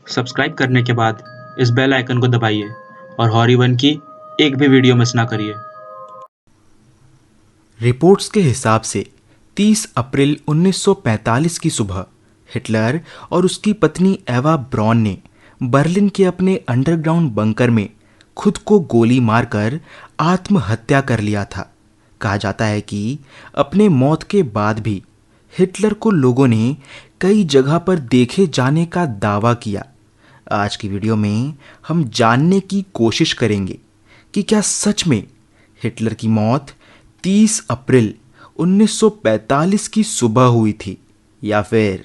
Subscribe करने के बाद इस बेल आइकन को दबाइए और हॉरी1 की एक भी वीडियो मिस ना करिए। रिपोर्ट्स के हिसाब से 30 अप्रैल 1945 की सुबह हिटलर और उसकी पत्नी एवा ब्रॉन ने बर्लिन के अपने अंडरग्राउंड बंकर में खुद को गोली मारकर आत्महत्या कर लिया था। कहा जाता है कि अपने मौत के बाद भी हिटलर को लोगों ने कई जगह पर देखे जाने का दावा किया। आज की वीडियो में हम जानने की कोशिश करेंगे कि क्या सच में हिटलर की मौत 30 अप्रैल 1945 की सुबह हुई थी या फिर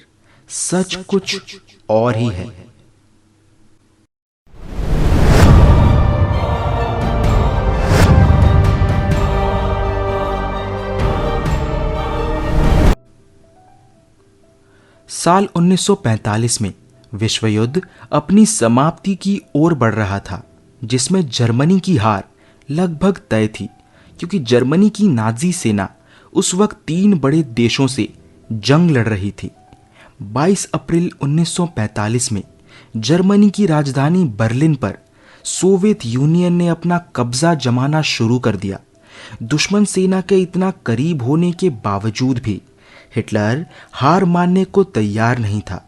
सच कुछ और ही है। साल 1945 में विश्व युद्ध अपनी समाप्ति की ओर बढ़ रहा था, जिसमें जर्मनी की हार लगभग तय थी, क्योंकि जर्मनी की नाजी सेना उस वक्त 3 बड़े देशों से जंग लड़ रही थी। 22 अप्रैल 1945 में जर्मनी की राजधानी बर्लिन पर सोवियत यूनियन ने अपना कब्जा जमाना शुरू कर दिया। दुश्मन सेना के इतना करीब होने के बावजूद भी हिटलर हार मानने को तैयार नहीं था।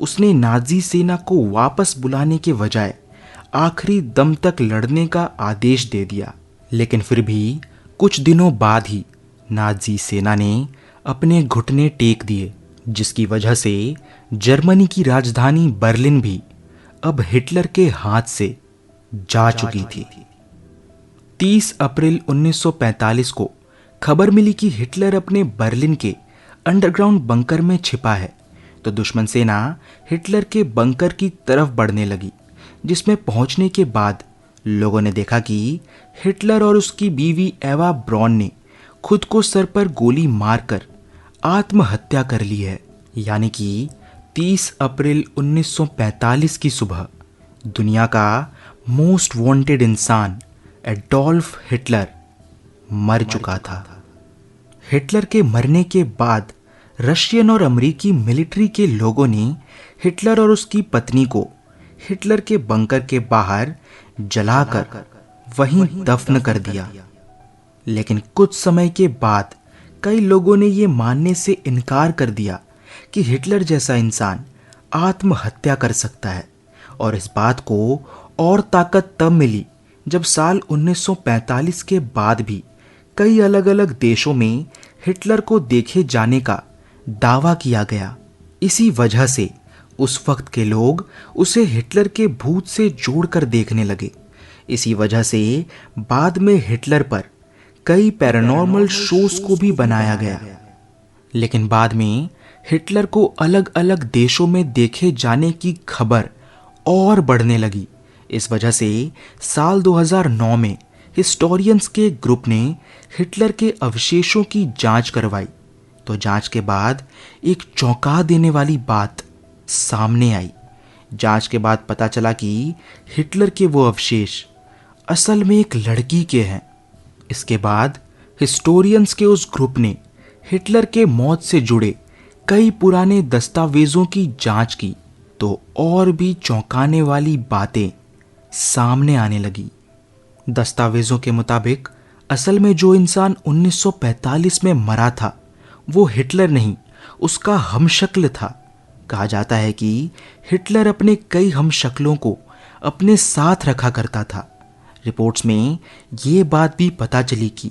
उसने नाजी सेना को वापस बुलाने के बजाय आखिरी दम तक लड़ने का आदेश दे दिया। लेकिन फिर भी कुछ दिनों बाद ही नाजी सेना ने अपने घुटने टेक दिए, जिसकी वजह से जर्मनी की राजधानी बर्लिन भी अब हिटलर के हाथ से जा चुकी थी। 30 अप्रैल 1945 को खबर मिली कि हिटलर अपने बर्लिन के अंडरग्राउंड बंकर में छिपा है, तो दुश्मन सेना हिटलर के बंकर की तरफ बढ़ने लगी, जिसमें पहुंचने के बाद लोगों ने देखा कि हिटलर और उसकी बीवी एवा ब्रॉन ने खुद को सर पर गोली मारकर आत्महत्या कर ली है। यानी कि 30 अप्रैल 1945 की सुबह दुनिया का मोस्ट वांटेड इंसान एडोल्फ हिटलर मर चुका था। हिटलर के मरने के बाद रशियन और अमेरिकी मिलिट्री के लोगों ने हिटलर और उसकी पत्नी को हिटलर के बंकर के बाहर जलाकर वहीं दफन कर दिया। लेकिन कुछ समय के बाद कई लोगों ने यह मानने से इनकार कर दिया कि हिटलर जैसा इंसान आत्महत्या कर सकता है, और इस बात को और ताकत तब मिली जब साल 1945 के बाद भी कई अलग अलग देशों में हिटलर को देखे जाने का दावा किया गया। इसी वजह से उस वक्त के लोग उसे हिटलर के भूत से जोड़कर देखने लगे। इसी वजह से बाद में हिटलर पर कई पैरानॉर्मल शोज को भी बनाया गया। लेकिन बाद में हिटलर को अलग अलग देशों में देखे जाने की खबर और बढ़ने लगी। इस वजह से साल 2009 में हिस्टोरियंस के ग्रुप ने हिटलर के अवशेषों की जांच करवाई, तो जांच के बाद एक चौंका देने वाली बात सामने आई। जांच के बाद पता चला कि हिटलर के वो अवशेष असल में एक लड़की के हैं। इसके बाद हिस्टोरियंस के उस ग्रुप ने हिटलर के मौत से जुड़े कई पुराने दस्तावेजों की जांच की, तो और भी चौंकाने वाली बातें सामने आने लगी। दस्तावेजों के मुताबिक असल में जो इंसान 1945 में मरा था वो हिटलर नहीं, उसका हमशक्ल था। कहा जाता है कि हिटलर अपने कई हमशक्लों को अपने साथ रखा करता था। रिपोर्ट्स में ये बात भी पता चली कि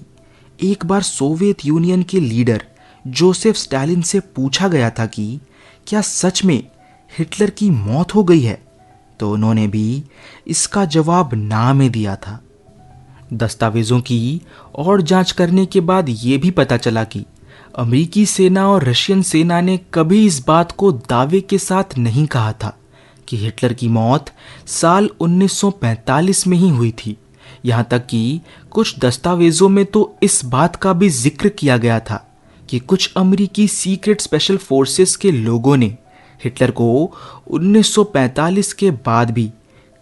एक बार सोवियत यूनियन के लीडर जोसेफ स्टालिन से पूछा गया था कि क्या सच में हिटलर की मौत हो गई है, तो उन्होंने भी इसका जवाब ना में दिया था। दस्तावेजों की और जांच करने के बाद ये भी पता चला कि अमेरिकी सेना और रशियन सेना ने कभी इस बात को दावे के साथ नहीं कहा था कि हिटलर की मौत साल 1945 में ही हुई थी। यहाँ तक कि कुछ दस्तावेजों में तो इस बात का भी जिक्र किया गया था कि कुछ अमेरिकी सीक्रेट स्पेशल फोर्सेस के लोगों ने हिटलर को 1945 के बाद भी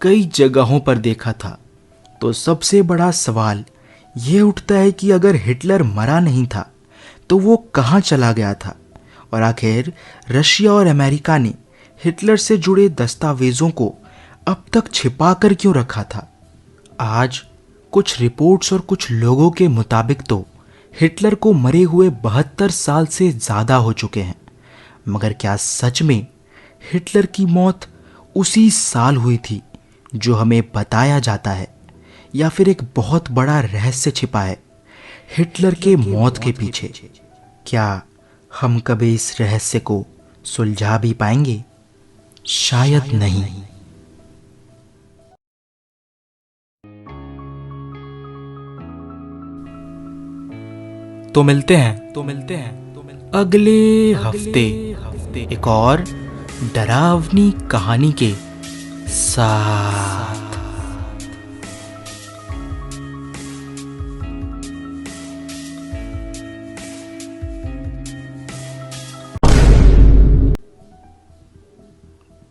कई जगहों पर देखा था। तो सबसे बड़ा सवाल ये उठता है कि अगर हिटलर मरा नहीं था तो वो कहाँ चला गया था, और आखिर रशिया और अमेरिका ने हिटलर से जुड़े दस्तावेजों को अब तक छिपा कर क्यों रखा था? आज कुछ रिपोर्ट्स और कुछ लोगों के मुताबिक तो हिटलर को मरे हुए 72 साल से ज़्यादा हो चुके हैं। मगर क्या सच में हिटलर की मौत उसी साल हुई थी जो हमें बताया जाता है, या फिर एक बहुत बड़ा रहस्य छिपा है हिटलर के मौत के पीछे? क्या हम कभी इस रहस्य को सुलझा भी पाएंगे? शायद नहीं। तो मिलते हैं अगले हफ्ते एक और डरावनी कहानी के साथ।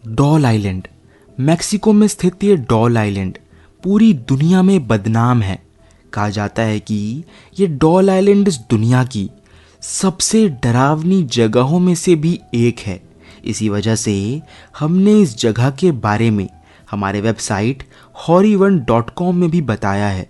डॉल आइलैंड, मैक्सिको में स्थित ये डॉल आइलैंड पूरी दुनिया में बदनाम है। कहा जाता है कि ये डॉल आइलैंड इस दुनिया की सबसे डरावनी जगहों में से भी एक है। इसी वजह से हमने इस जगह के बारे में हमारे वेबसाइट horror1.com में भी बताया है।